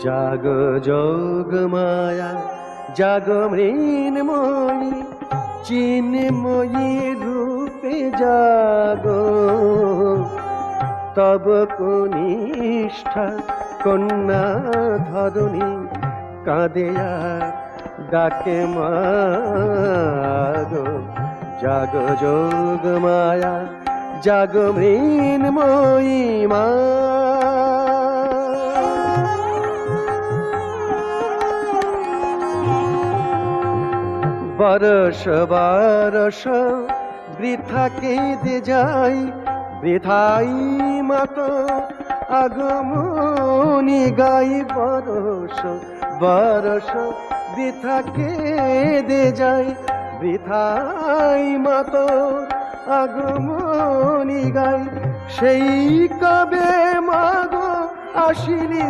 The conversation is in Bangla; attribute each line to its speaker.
Speaker 1: জাগ যোগ মায়া জাগ মৃন্ময়ী চিন্ময়ী রূপে জাগ তব কনিষ্ঠা কন্যা ধরণী কাঁদে আর ডাকে মাগো। জাগ যোগ মায়া জাগ মৃন্ময়ী মা। বরস বরস বৃথা কেঁদে যাই বৃথাই মত আগমনী গাই। বরস বরস বৃথা কেঁদে যাই বৃথাই মত আগমনী গাই। সেই কবে মাগো আসিলি